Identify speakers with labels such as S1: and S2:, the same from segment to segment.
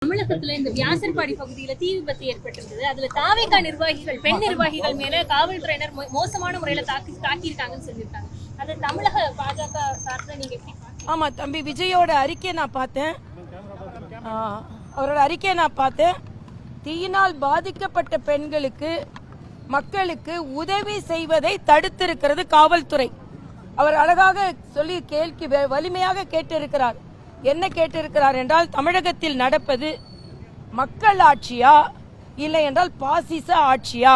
S1: தமிழகத்துல இந்த வியாசர்பாடி பகுதியில தீ விபத்து ஏற்பட்டிருந்தது. அதுல தாவேகா நிர்வாகிகள், பெண் நிர்வாகிகள் மேல காவல்துறையினர் மோசமான முறையில தாக்கியிருக்காங்கன்னு சொல்லியிருக்காங்க. அது தமிழக பாஜக சார்ந்த நீங்க எப்படி பாத்தீங்க?
S2: ஆமா தம்பி, விஜயோட அறிக்கையை நான் பார்த்தேன். அவரோட அறிக்கையை நான் பார்த்தேன். தீயினால் பாதிக்கப்பட்ட பெண்களுக்கு, மக்களுக்கு உதவி செய்வதை தடுத்திருக்கிறது காவல்துறை. அவர் அழகாக சொல்லி கேள்வி வலிமையாக கேட்டிருக்கிறார். என்ன கேட்டிருக்கிறார் என்றால், தமிழகத்தில் நடப்பது மக்கள் ஆட்சியா இல்லை என்றால் பாசிச ஆட்சியா?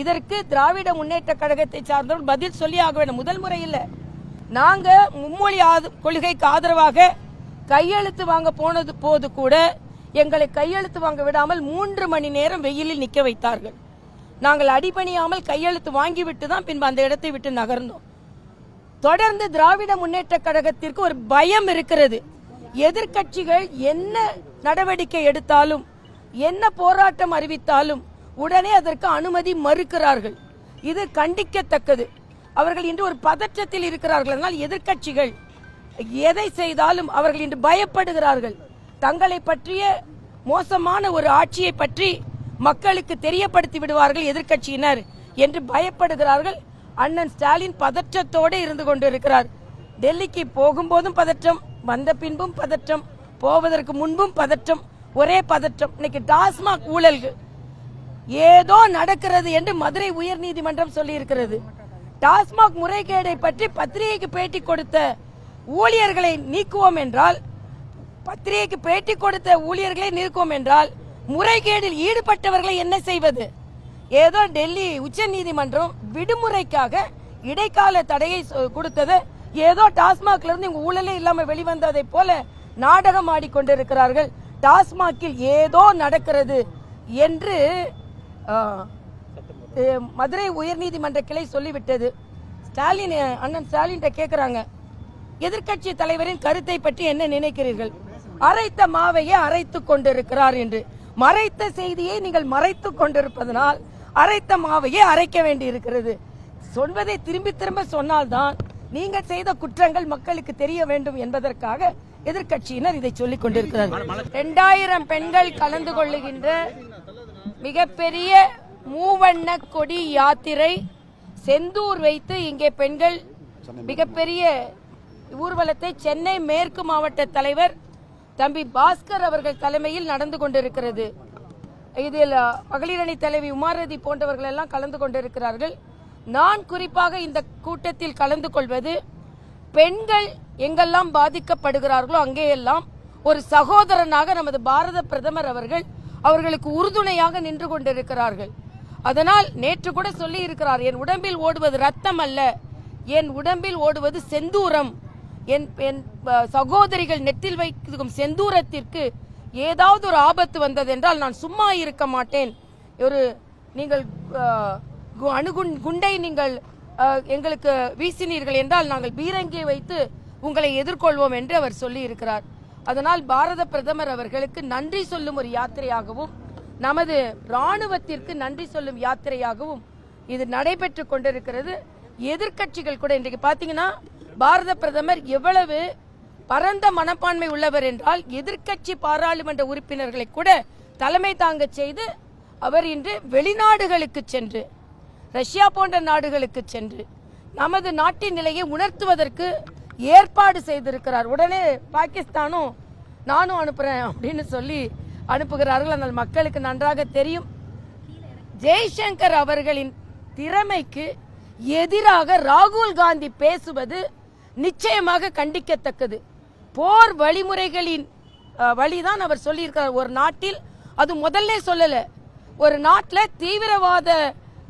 S2: இதற்கு திராவிட முன்னேற்ற கழகத்தை சார்ந்தவர்கள் பதில் சொல்லி ஆக வேண்டும். முதல் முறை இல்லை, நாங்க மும்மொழி கொள்கைக்கு ஆதரவாக கையெழுத்து வாங்க போனது போது கூட எங்களை கையெழுத்து வாங்க விடாமல் 3 மணி நேரம் வெயிலில் நிற்க வைத்தார்கள். நாங்கள் அடிபணியாமல் கையெழுத்து வாங்கிவிட்டு தான் பின்பு அந்த இடத்தை விட்டு நகர்ந்தோம். தொடர்ந்து திராவிட முன்னேற்ற கழகத்திற்கு ஒரு பயம் இருக்கிறது. எதிர்க்கட்சிகள் என்ன நடவடிக்கை எடுத்தாலும், என்ன போராட்டம் அறிவித்தாலும் உடனே அதற்கு அனுமதி மறுக்கிறார்கள். இது கண்டிக்கத்தக்கது. அவர்கள் இன்று ஒரு பதற்றத்தில் இருக்கிறார்கள். அதனால் எதிர்க்கட்சிகள் எதை செய்தாலும் அவர்கள் இன்று பயப்படுகிறார்கள். தங்களை பற்றிய மோசமான ஒரு ஆட்சியை பற்றி மக்களுக்கு தெரியப்படுத்தி விடுவார்கள் எதிர்க்கட்சியினர் என்று பயப்படுகிறார்கள். அண்ணன் ஸ்டாலின் பதற்றத்தோடு இருந்து கொண்டிருக்கிறார். டெல்லிக்கு போகும்போதும் பதற்றம், வந்த பின்பும் பதற்றம், போவதற்கு முன்பும் பதற்றம், ஒரே பதற்றம். இன்னைக்கு டாஸ்மாக் ஊழல்கள் ஏதோ நடக்கிறது என்று மதுரை உயர்நீதிமன்றம் சொல்லி இருக்கிறது. டாஸ்மாக் முறைகேடை பற்றி பத்திரிகைக்கு பேட்டி கொடுத்த ஊழியர்களை நீக்குவோம் என்றால், பத்திரிகைக்கு பேட்டி கொடுத்த ஊழியர்களை நீக்குவோம் என்றால், முறைகேடில் ஈடுபட்டவர்களை என்ன செய்வது? ஏதோ டெல்லி உச்ச நீதிமன்றம் விடுமுறைக்காக இடைக்கால தடையை கொடுத்தது. ஏதோ டாஸ்மாக்ல இருந்து இவங்க ஊழலே இல்லாம வெளிவந்ததை போல நாடகம் ஆடிக்கொண்டிருக்கிறார்கள். டாஸ்மாகில் ஏதோ நடக்கிறது என்று மதுரை உயர்நீதிமன்ற கிளை சொல்லிவிட்டது. ஸ்டாலின், அண்ணன் ஸ்டாலின் கேட்கிறாங்க, எதிர்க்கட்சி தலைவரின் கருத்தை பற்றி என்ன நினைக்கிறீர்கள்? அரைத்த மாவையே அரைத்து கொண்டிருக்கிறார் என்று. மறைத்த செய்தியை நீங்கள் மறைத்து கொண்டிருப்பதனால் அரைத்த மாவையே அரைக்க வேண்டி இருக்கிறது. சொல்வதை திரும்பி திரும்ப சொன்னால்தான் நீங்கள் செய்த குற்றங்கள் மக்களுக்கு தெரிய வேண்டும் என்பதற்காக எதிர்க்கட்சியினர் இதை சொல்லிக் கொண்டிருக்கிறார்கள். 2000 பெண்கள் கலந்து கொள்ளுகின்ற மிகப்பெரிய மூவண்ண கொடி யாத்திரை செந்தூர் வைத்து இங்கே பெண்கள் மிகப்பெரிய ஊர்வலத்தை சென்னை மேற்கு மாவட்ட தலைவர் தம்பி பாஸ்கர் அவர்கள் தலைமையில் நடந்து கொண்டிருக்கிறது. இதில் மகளிரணி தலைவி உமாரதி போன்றவர்கள் எல்லாம் கலந்து கொண்டிருக்கிறார்கள். நான் குறிப்பாக இந்த கூட்டத்தில் கலந்து கொள்வது, பெண்கள் எங்கெல்லாம் பாதிக்கப்படுகிறார்களோ அங்கேயெல்லாம் ஒரு சகோதரனாக நமது பாரத பிரதமர் அவர்கள் அவர்களுக்கு உறுதுணையாக நின்று கொண்டிருக்கிறார்கள். அதனால் நேற்று கூட சொல்லி இருக்கிறார், என் உடம்பில் ஓடுவது ரத்தம் அல்ல, என் உடம்பில் ஓடுவது செந்தூரம். என் சகோதரிகள் நெற்றில் வைக்கும் செந்தூரத்திற்கு ஏதாவது ஒரு ஆபத்து வந்தது என்றால் நான் சும்மா இருக்க மாட்டேன். நீங்கள் குண்டை நீங்கள் எங்களுக்கு வீசினீர்கள் என்றால் நாங்கள் பீரங்கியை வைத்து உங்களை எதிர்கொள்வோம் என்று அவர் சொல்லி இருக்கிறார். அதனால் பாரத பிரதமர் அவர்களுக்கு நன்றி சொல்லும் ஒரு யாத்திரையாகவும், நமது ராணுவத்திற்கு நன்றி சொல்லும் யாத்திரையாகவும் இது நடைபெற்று கொண்டிருக்கிறது. எதிர்க்கட்சிகள் கூட இன்றைக்கு பாத்தீங்கன்னா, பாரத பிரதமர் எவ்வளவு பரந்த மனப்பான்மை உள்ளவர் என்றால், எதிர்க்கட்சி பாராளுமன்ற உறுப்பினர்களை கூட தலைமை தாங்க செய்து அவர் இன்று வெளிநாடுகளுக்கு சென்று, ரஷ்யா போன்ற நாடுகளுக்கு சென்று நமது நாட்டின் நிலையை உணர்த்துவதற்கு ஏற்பாடு செய்திருக்கிறார். உடனே பாகிஸ்தானும் நானும் அனுப்புறேன் அப்படின்னு சொல்லி அனுப்புகிறார்கள். ஆனால் மக்களுக்கு நன்றாக தெரியும், ஜெய்சங்கர் அவர்களின் திறமைக்கு எதிராக ராகுல் காந்தி பேசுவது நிச்சயமாக கண்டிக்கத்தக்கது. போர் வழிமுறைகளின் வழிதான் அவர் சொல்லியிருக்கிறார். ஒரு நாட்டில், அது முதல்ல சொல்லல, ஒரு நாட்டில் தீவிரவாத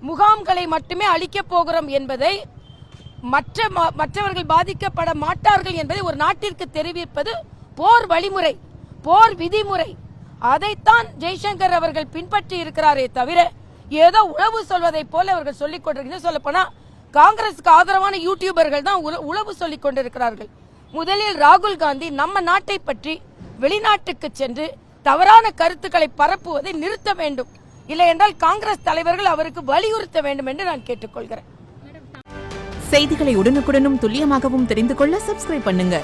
S2: முகாம்களை மட்டுமே அழிக்கப் போகிறோம் என்பதை, மற்றவர்கள் பாதிக்கப்பட மாட்டார்கள் என்பதை ஒரு நாட்டிற்கு தெரிவிப்பது போர் வழிமுறை, போர் விதிமுறை. அதைத்தான் ஜெய்சங்கர் அவர்கள் பின்பற்றி இருக்கிறாரே தவிர ஏதோ உளவு சொல்வதை போல அவர்கள் சொல்லிக் கொண்டிருக்கிறது. சொல்ல போனா காங்கிரசுக்கு ஆதரவான யூடியூபர்கள் தான் உளவு சொல்லிக் கொண்டிருக்கிறார்கள். முதலில் ராகுல் காந்தி நம்ம நாட்டை பற்றி வெளிநாட்டுக்கு சென்று தவறான கருத்துக்களை பரப்புவதை நிறுத்த வேண்டும். இல்லை என்றால் காங்கிரஸ் தலைவர்கள் அவருக்கு வலியுறுத்த வேண்டும் என்று நான் கேட்டுக்கொள்கிறேன்.
S3: செய்திகளை உடனுக்குடனும் துல்லியமாகவும் தெரிந்து கொள்ள சப்ஸ்கிரைப் பண்ணுங்க.